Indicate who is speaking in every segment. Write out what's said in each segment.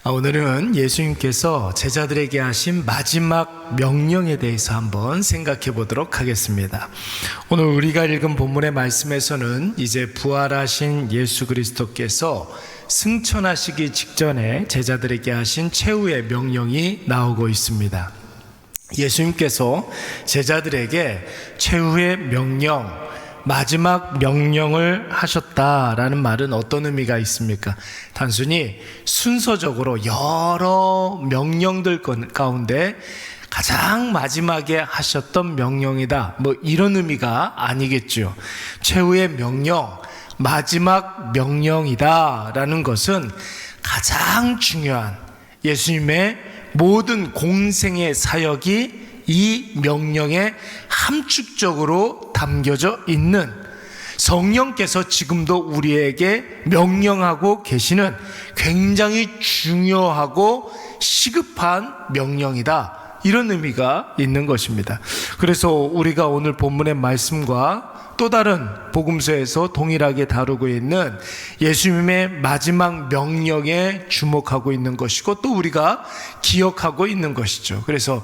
Speaker 1: 오늘은 예수님께서 제자들에게 하신 마지막 명령에 대해서 한번 생각해 보도록 하겠습니다. 오늘 우리가 읽은 본문의 말씀에서는 이제 부활하신 예수 그리스도께서 승천하시기 직전에 제자들에게 하신 최후의 명령이 나오고 있습니다. 예수님께서 제자들에게 최후의 명령, 마지막 명령을 하셨다라는 말은 어떤 의미가 있습니까? 단순히 순서적으로 여러 명령들 가운데 가장 마지막에 하셨던 명령이다, 이런 의미가 아니겠죠. 최후의 명령, 마지막 명령이다라는 것은 가장 중요한 예수님의 모든 공생의 사역이 이 명령에 함축적으로 담겨져 있는, 성령께서 지금도 우리에게 명령하고 계시는 굉장히 중요하고 시급한 명령이다, 이런 의미가 있는 것입니다. 그래서 우리가 오늘 본문의 말씀과 또 다른 복음서에서 동일하게 다루고 있는 예수님의 마지막 명령에 주목하고 있는 것이고, 또 우리가 기억하고 있는 것이죠. 그래서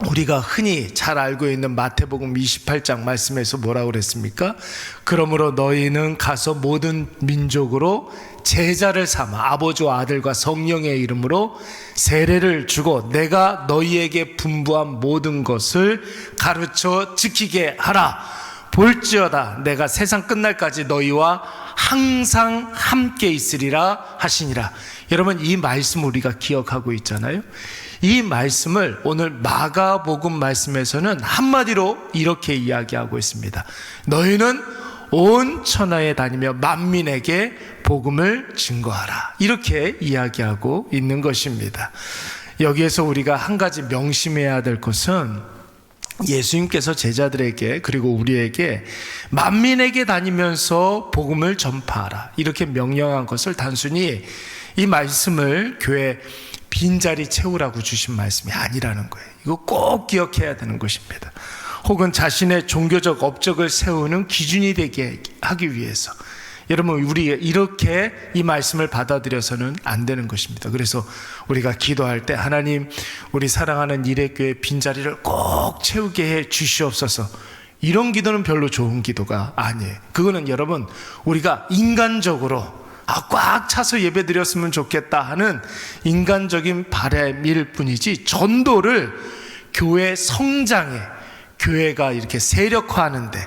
Speaker 1: 우리가 흔히 잘 알고 있는 마태복음 28장 말씀에서 뭐라고 그랬습니까? 그러므로 너희는 가서 모든 민족으로 제자를 삼아 아버지와 아들과 성령의 이름으로 세례를 주고 내가 너희에게 분부한 모든 것을 가르쳐 지키게 하라. 볼지어다 내가 세상 끝날까지 너희와 항상 함께 있으리라 하시니라. 여러분, 이 말씀 우리가 기억하고 있잖아요. 이 말씀을 오늘 마가복음 말씀에서는 한마디로 이렇게 이야기하고 있습니다. 너희는 온 천하에 다니며 만민에게 복음을 증거하라, 이렇게 이야기하고 있는 것입니다. 여기에서 우리가 한 가지 명심해야 될 것은 예수님께서 제자들에게, 그리고 우리에게 만민에게 다니면서 복음을 전파하라, 이렇게 명령한 것을 단순히 이 말씀을 교회 빈자리 채우라고 주신 말씀이 아니라는 거예요. 이거 꼭 기억해야 되는 것입니다. 혹은 자신의 종교적 업적을 세우는 기준이 되게 하기 위해서, 여러분, 우리 이렇게 이 말씀을 받아들여서는 안 되는 것입니다. 그래서 우리가 기도할 때 하나님, 우리 사랑하는 일회교회 빈자리를 꼭 채우게 해 주시옵소서, 이런 기도는 별로 좋은 기도가 아니에요. 그거는 여러분, 우리가 인간적으로 꽉 차서 예배 드렸으면 좋겠다 하는 인간적인 바람일 뿐이지, 전도를 교회 성장에, 교회가 이렇게 세력화하는데,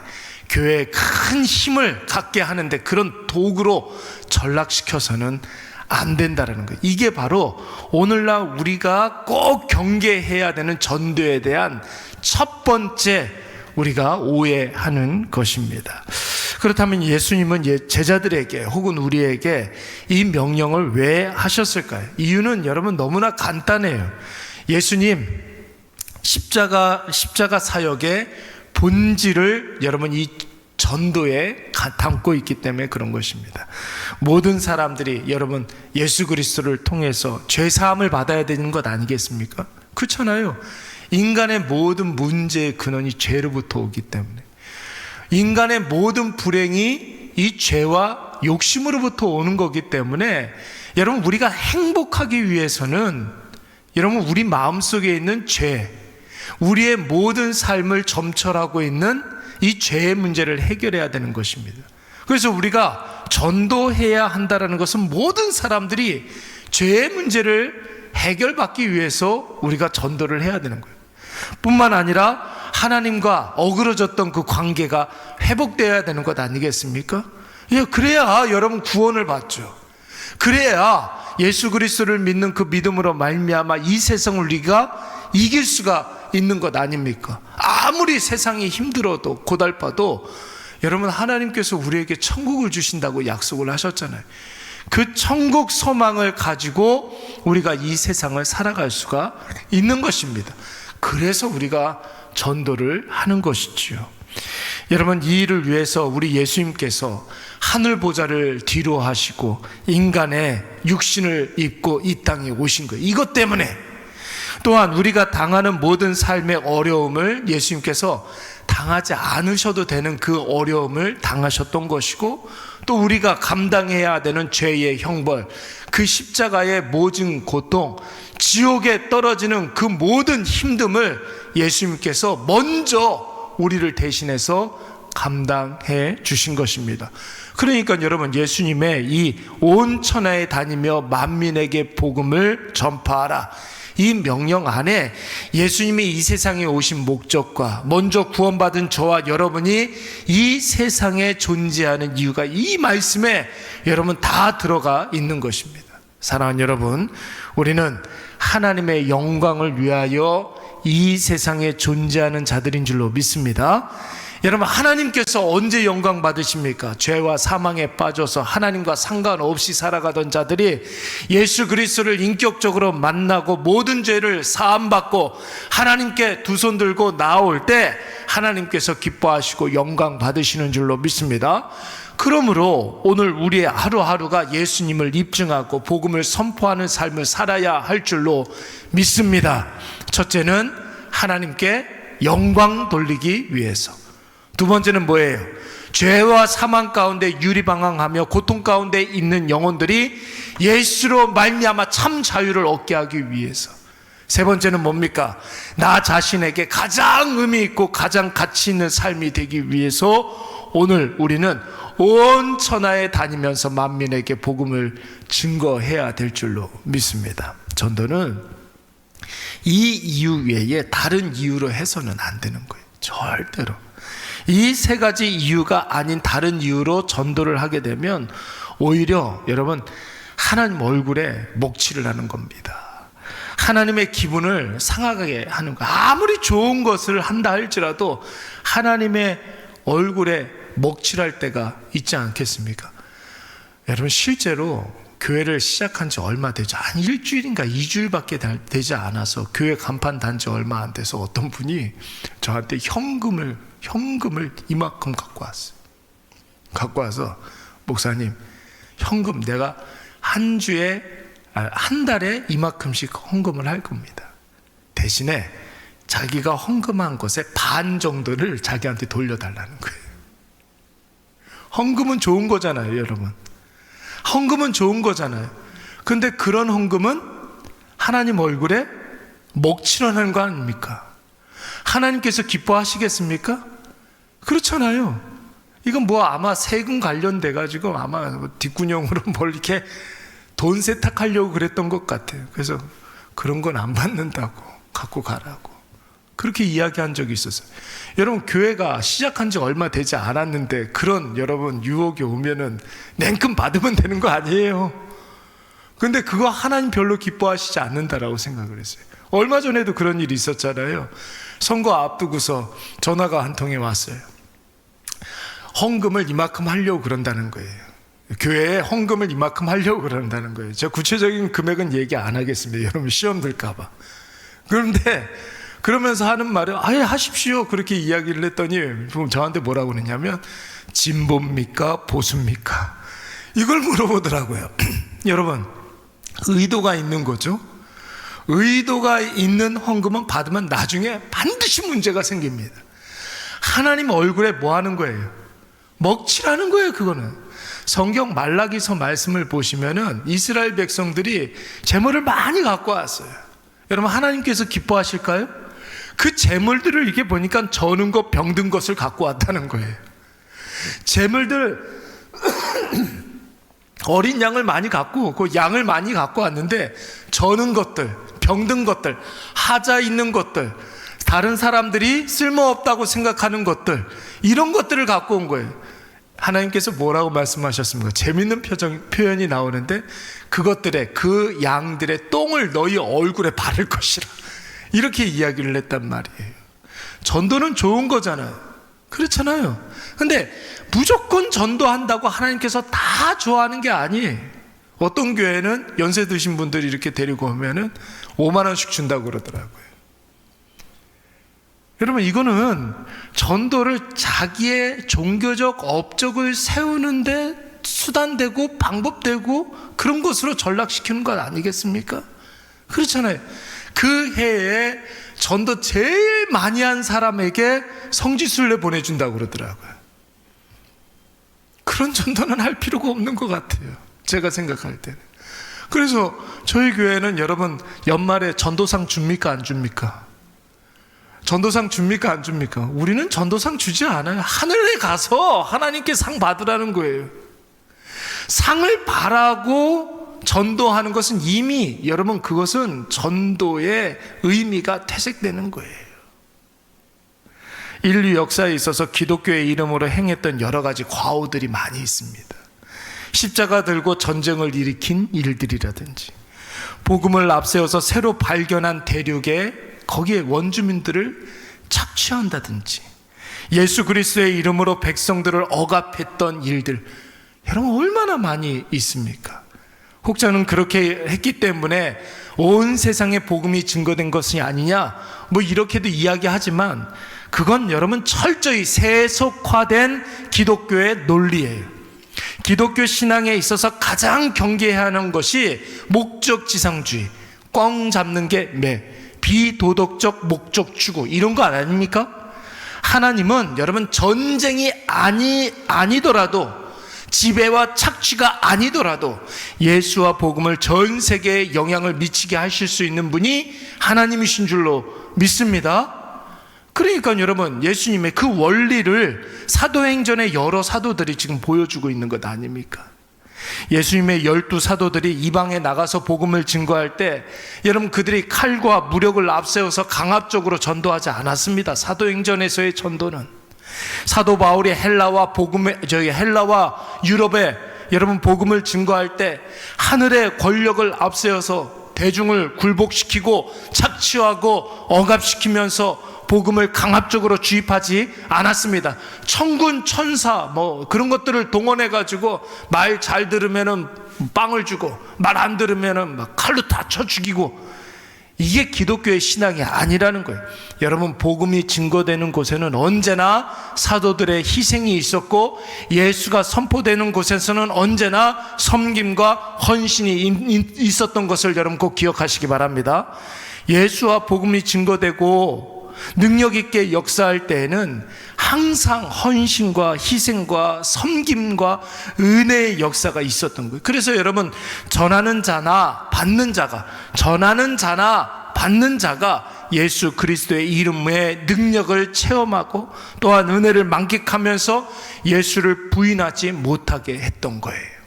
Speaker 1: 교회에 큰 힘을 갖게 하는데 그런 도구로 전락시켜서는 안 된다는 거예요. 이게 바로 오늘날 우리가 꼭 경계해야 되는 전도에 대한 첫 번째 우리가 오해하는 것입니다. 그렇다면 예수님은 제자들에게 혹은 우리에게 이 명령을 왜 하셨을까요? 이유는 여러분 너무나 간단해요. 예수님 십자가 사역의 본질을 여러분 이 전도에 담고 있기 때문에 그런 것입니다. 모든 사람들이 여러분 예수 그리스도를 통해서 죄사함을 받아야 되는 것 아니겠습니까? 그렇잖아요. 인간의 모든 문제의 근원이 죄로부터 오기 때문에, 인간의 모든 불행이 이 죄와 욕심으로부터 오는 거기 때문에, 여러분 우리가 행복하기 위해서는 여러분 우리 마음속에 있는 죄, 우리의 모든 삶을 점철하고 있는 이 죄의 문제를 해결해야 되는 것입니다. 그래서 우리가 전도해야 한다는 것은 모든 사람들이 죄의 문제를 해결받기 위해서 우리가 전도를 해야 되는 거예요. 뿐만 아니라 하나님과 어그러졌던 그 관계가 회복되어야 되는 것 아니겠습니까? 그래야 여러분 구원을 받죠. 그래야 예수 그리스도를 믿는 그 믿음으로 말미암아 이 세상을 우리가 이길 수가 있는 것 아닙니까? 아무리 세상이 힘들어도 고달파도 여러분 하나님께서 우리에게 천국을 주신다고 약속을 하셨잖아요. 그 천국 소망을 가지고 우리가 이 세상을 살아갈 수가 있는 것입니다. 그래서 우리가 전도를 하는 것이지요. 여러분, 이 일을 위해서 우리 예수님께서 하늘 보좌를 뒤로 하시고 인간의 육신을 입고 이 땅에 오신 거예요. 이것 때문에 또한 우리가 당하는 모든 삶의 어려움을 예수님께서 당하지 않으셔도 되는 그 어려움을 당하셨던 것이고, 또 우리가 감당해야 되는 죄의 형벌, 그 그 십자가의 모진 고통, 지옥에 떨어지는 그 모든 힘듦을 예수님께서 먼저 우리를 대신해서 감당해 주신 것입니다. 그러니까 여러분, 예수님의 이 온 천하에 다니며 만민에게 복음을 전파하라, 이 명령 안에 예수님이 이 세상에 오신 목적과 먼저 구원받은 저와 여러분이 이 세상에 존재하는 이유가 이 말씀에 여러분 다 들어가 있는 것입니다. 사랑하는 여러분, 우리는 하나님의 영광을 위하여 이 세상에 존재하는 자들인 줄로 믿습니다. 여러분, 하나님께서 언제 영광 받으십니까? 죄와 사망에 빠져서 하나님과 상관없이 살아가던 자들이 예수 그리스도를 인격적으로 만나고 모든 죄를 사함받고 하나님께 두 손 들고 나올 때 하나님께서 기뻐하시고 영광 받으시는 줄로 믿습니다. 그러므로 오늘 우리의 하루하루가 예수님을 입증하고 복음을 선포하는 삶을 살아야 할 줄로 믿습니다. 첫째는 하나님께 영광 돌리기 위해서. 두 번째는 뭐예요? 죄와 사망 가운데 유리방황하며 고통 가운데 있는 영혼들이 예수로 말미암아 참 자유를 얻게 하기 위해서. 세 번째는 뭡니까? 나 자신에게 가장 의미 있고 가장 가치 있는 삶이 되기 위해서 오늘 우리는 온 천하에 다니면서 만민에게 복음을 증거해야 될 줄로 믿습니다. 전도는 이 이유 외에 다른 이유로 해서는 안 되는 거예요. 절대로. 이 세 가지 이유가 아닌 다른 이유로 전도를 하게 되면 오히려 여러분 하나님 얼굴에 먹칠을 하는 겁니다. 하나님의 기분을 상하게 하는 거. 아무리 좋은 것을 한다 할지라도 하나님의 얼굴에 먹칠할 때가 있지 않겠습니까? 여러분, 실제로 교회를 시작한 지 얼마 되지, 한 일주일인가 2주일밖에 되지 않아서 교회 간판 단 지 얼마 안 돼서 어떤 분이 저한테 현금을 이만큼 갖고 왔어요. 갖고 와서, 목사님, 현금 내가 한 달에 이만큼씩 헌금을 할 겁니다. 대신에 자기가 헌금한 것의 반 정도를 자기한테 돌려달라는 거예요. 헌금은 좋은 거잖아요, 여러분. 헌금은 좋은 거잖아요. 근데 그런 헌금은 하나님 얼굴에 먹칠하는 거 아닙니까? 하나님께서 기뻐하시겠습니까? 그렇잖아요. 이건 뭐 아마 세금 관련돼 가지고 아마 뒷구녕으로 뭘 이렇게 돈 세탁하려고 그랬던 것 같아요. 그래서 그런 건 안 받는다고, 갖고 가라고 그렇게 이야기한 적이 있었어요. 여러분, 교회가 시작한 지 얼마 되지 않았는데 그런 여러분 유혹이 오면은 냉큼 받으면 되는 거 아니에요. 근데 그거 하나님 별로 기뻐하시지 않는다라고 생각을 했어요. 얼마 전에도 그런 일이 있었잖아요. 선거 앞두고서 전화가 한 통이 왔어요. 헌금을 이만큼 하려고 그런다는 거예요. 교회에 헌금을 이만큼 하려고 그런다는 거예요. 제가 구체적인 금액은 얘기 안 하겠습니다. 여러분 시험 들까 봐. 그런데 그러면서 하는 말은 아예 하십시오 그렇게 이야기를 했더니 저한테 뭐라고 그러냐면 진보입니까 보수입니까 이걸 물어보더라고요. 여러분, 의도가 있는 거죠. 의도가 있는 헌금은 받으면 나중에 반드시 문제가 생깁니다. 하나님 얼굴에 뭐 하는 거예요? 먹칠하는 거예요. 그거는 성경 말라기서 말씀을 보시면은 이스라엘 백성들이 재물을 많이 갖고 왔어요. 여러분, 하나님께서 기뻐하실까요? 그 재물들을 이렇게 보니까 저는 것 병든 것을 갖고 왔다는 거예요. 재물들 어린 양을 많이 갖고 그 양을 많이 갖고 왔는데 저는 것들, 병든 것들, 하자 있는 것들, 다른 사람들이 쓸모없다고 생각하는 것들, 이런 것들을 갖고 온 거예요. 하나님께서 뭐라고 말씀하셨습니까? 재밌는 표현이 나오는데 그것들의 그 양들의 똥을 너희 얼굴에 바를 것이라 이렇게 이야기를 했단 말이에요. 전도는 좋은 거잖아요. 그렇잖아요. 근데 무조건 전도한다고 하나님께서 다 좋아하는 게 아니에요. 어떤 교회는 연세 드신 분들이 이렇게 데리고 오면은 5만 원씩 준다고 그러더라고요. 여러분, 이거는 전도를 자기의 종교적 업적을 세우는데 수단되고 방법되고 그런 것으로 전락시키는 것 아니겠습니까? 그렇잖아요. 그 해에 전도 제일 많이 한 사람에게 성지순례 보내준다고 그러더라고요. 그런 전도는 할 필요가 없는 것 같아요. 제가 생각할 때는. 그래서 저희 교회는 여러분 연말에 전도상 줍니까 안 줍니까? 전도상 줍니까 안 줍니까? 우리는 전도상 주지 않아요. 하늘에 가서 하나님께 상 받으라는 거예요. 상을 바라고 전도하는 것은 이미 여러분 그것은 전도의 의미가 퇴색되는 거예요. 인류 역사에 있어서 기독교의 이름으로 행했던 여러 가지 과오들이 많이 있습니다. 십자가 들고 전쟁을 일으킨 일들이라든지, 복음을 앞세워서 새로 발견한 대륙에 거기에 원주민들을 착취한다든지, 예수 그리스도의 이름으로 백성들을 억압했던 일들, 여러분 얼마나 많이 있습니까? 혹자는 그렇게 했기 때문에 온 세상에 복음이 증거된 것이 아니냐 뭐 이렇게도 이야기하지만, 그건 여러분 철저히 세속화된 기독교의 논리예요. 기독교 신앙에 있어서 가장 경계해야 하는 것이 목적지상주의, 꽝 잡는 게 비도덕적 목적 추구, 이런 거 아닙니까? 하나님은 여러분 전쟁이 아니더라도, 지배와 착취가 아니더라도 예수와 복음을 전 세계에 영향을 미치게 하실 수 있는 분이 하나님이신 줄로 믿습니다. 그러니까 여러분 예수님의 그 원리를 사도행전의 여러 사도들이 지금 보여주고 있는 것 아닙니까? 예수님의 12사도들이 이방에 나가서 복음을 증거할 때 여러분 그들이 칼과 무력을 앞세워서 강압적으로 전도하지 않았습니다. 사도행전에서의 전도는 사도 바울이 헬라와 유럽에 여러분 복음을 증거할 때 하늘의 권력을 앞세워서 대중을 굴복시키고 착취하고 억압시키면서 복음을 강압적으로 주입하지 않았습니다. 천군 천사 뭐 그런 것들을 동원해 가지고 말 잘 들으면은 빵을 주고 말 안 들으면은 막 칼로 다 쳐 죽이고, 이게 기독교의 신앙이 아니라는 거예요. 여러분 복음이 증거되는 곳에는 언제나 사도들의 희생이 있었고, 예수가 선포되는 곳에서는 언제나 섬김과 헌신이 있었던 것을 여러분 꼭 기억하시기 바랍니다. 예수와 복음이 증거되고 능력 있게 역사할 때에는 항상 헌신과 희생과 섬김과 은혜의 역사가 있었던 거예요. 그래서 여러분 전하는 자나 받는 자가 예수 그리스도의 이름의 능력을 체험하고 또한 은혜를 만끽하면서 예수를 부인하지 못하게 했던 거예요.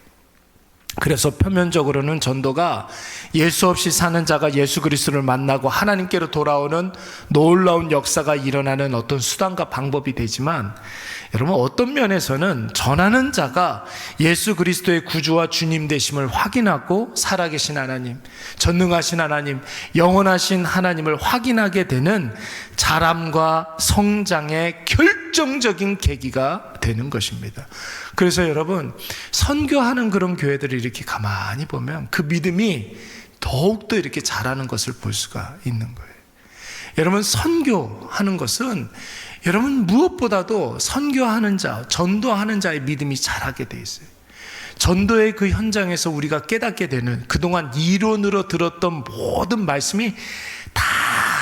Speaker 1: 그래서 표면적으로는 전도가 예수 없이 사는 자가 예수 그리스도를 만나고 하나님께로 돌아오는 놀라운 역사가 일어나는 어떤 수단과 방법이 되지만, 여러분 어떤 면에서는 전하는 자가 예수 그리스도의 구주와 주님 되심을 확인하고 살아계신 하나님, 전능하신 하나님, 영원하신 하나님을 확인하게 되는 자람과 성장의 결정적인 계기가 되는 것입니다. 그래서 여러분 선교하는 그런 교회들을 이렇게 가만히 보면 그 믿음이 더욱더 이렇게 자라는 것을 볼 수가 있는 거예요. 여러분 선교하는 것은 여러분 무엇보다도 선교하는 자, 전도하는 자의 믿음이 자라게 돼 있어요. 전도의 그 현장에서 우리가 깨닫게 되는 그동안 이론으로 들었던 모든 말씀이 다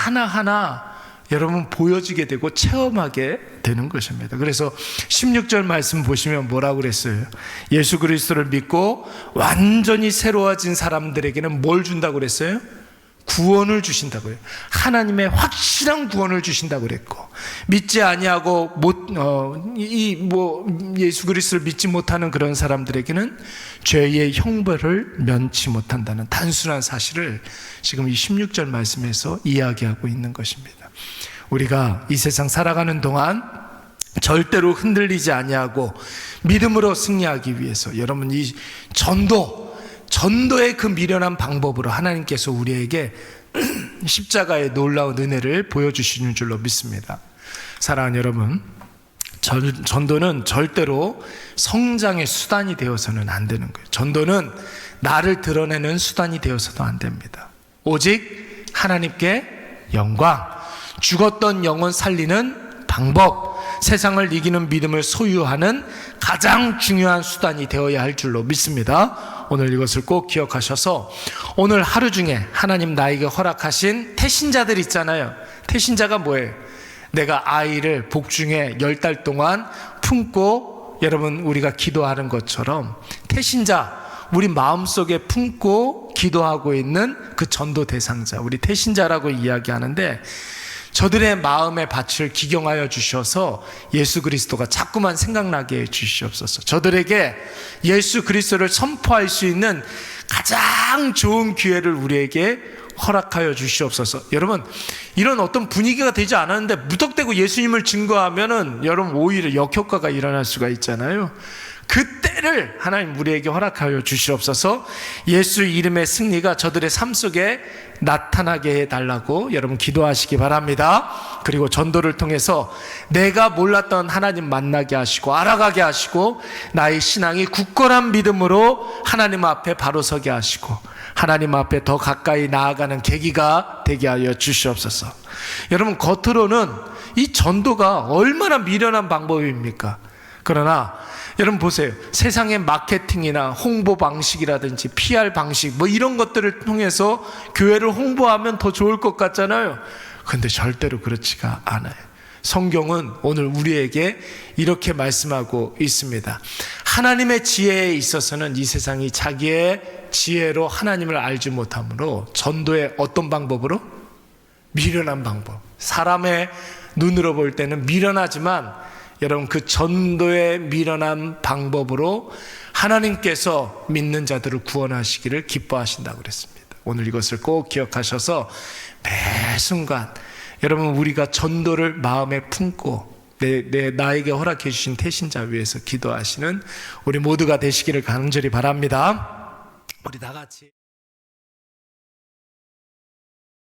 Speaker 1: 하나하나 여러분 보여지게 되고 체험하게 되는 것입니다. 그래서 16절 말씀 보시면 뭐라고 그랬어요? 예수 그리스도를 믿고 완전히 새로워진 사람들에게는 뭘 준다고 그랬어요? 구원을 주신다고요. 하나님의 확실한 구원을 주신다고 그랬고, 믿지 아니하고 예수 그리스도를 믿지 못하는 그런 사람들에게는 죄의 형벌을 면치 못한다는 단순한 사실을 지금 이 16절 말씀에서 이야기하고 있는 것입니다. 우리가 이 세상 살아가는 동안 절대로 흔들리지 아니하고 믿음으로 승리하기 위해서 여러분 이 전도의 그 미련한 방법으로 하나님께서 우리에게 십자가의 놀라운 은혜를 보여주시는 줄로 믿습니다. 사랑하는 여러분, 전도는 절대로 성장의 수단이 되어서는 안 되는 거예요. 전도는 나를 드러내는 수단이 되어서도 안 됩니다. 오직 하나님께 영광, 죽었던 영혼 살리는 방법, 세상을 이기는 믿음을 소유하는 가장 중요한 수단이 되어야 할 줄로 믿습니다. 오늘 이것을 꼭 기억하셔서 오늘 하루 중에 하나님 나에게 허락하신 태신자들 있잖아요. 태신자가 뭐예요? 내가 아이를 복중에 10달 동안 품고 여러분 우리가 기도하는 것처럼 태신자, 우리 마음속에 품고 기도하고 있는 그 전도 대상자, 우리 태신자라고 이야기하는데, 저들의 마음의 밭을 기경하여 주셔서 예수 그리스도가 자꾸만 생각나게 해 주시옵소서. 저들에게 예수 그리스도를 선포할 수 있는 가장 좋은 기회를 우리에게 허락하여 주시옵소서. 여러분, 이런 어떤 분위기가 되지 않았는데 무턱대고 예수님을 증거하면은 여러분 오히려 역효과가 일어날 수가 있잖아요. 그때를 하나님 우리에게 허락하여 주시옵소서. 예수 이름의 승리가 저들의 삶 속에 나타나게 해달라고 여러분 기도하시기 바랍니다. 그리고 전도를 통해서 내가 몰랐던 하나님 만나게 하시고 알아가게 하시고 나의 신앙이 굳건한 믿음으로 하나님 앞에 바로 서게 하시고 하나님 앞에 더 가까이 나아가는 계기가 되게 하여 주시옵소서. 여러분, 겉으로는 이 전도가 얼마나 미련한 방법입니까? 그러나 여러분 보세요. 세상의 마케팅이나 홍보 방식이라든지 PR 방식 뭐 이런 것들을 통해서 교회를 홍보하면 더 좋을 것 같잖아요. 그런데 절대로 그렇지가 않아요. 성경은 오늘 우리에게 이렇게 말씀하고 있습니다. 하나님의 지혜에 있어서는 이 세상이 자기의 지혜로 하나님을 알지 못하므로 전도의 어떤 방법으로? 미련한 방법. 사람의 눈으로 볼 때는 미련하지만 여러분 그 전도의 미련한 방법으로 하나님께서 믿는 자들을 구원하시기를 기뻐하신다고 그랬습니다. 오늘 이것을 꼭 기억하셔서 매 순간 여러분 우리가 전도를 마음에 품고 나에게 허락해 주신 태신자 위해서 기도하시는 우리 모두가 되시기를 간절히 바랍니다. 우리 다 같이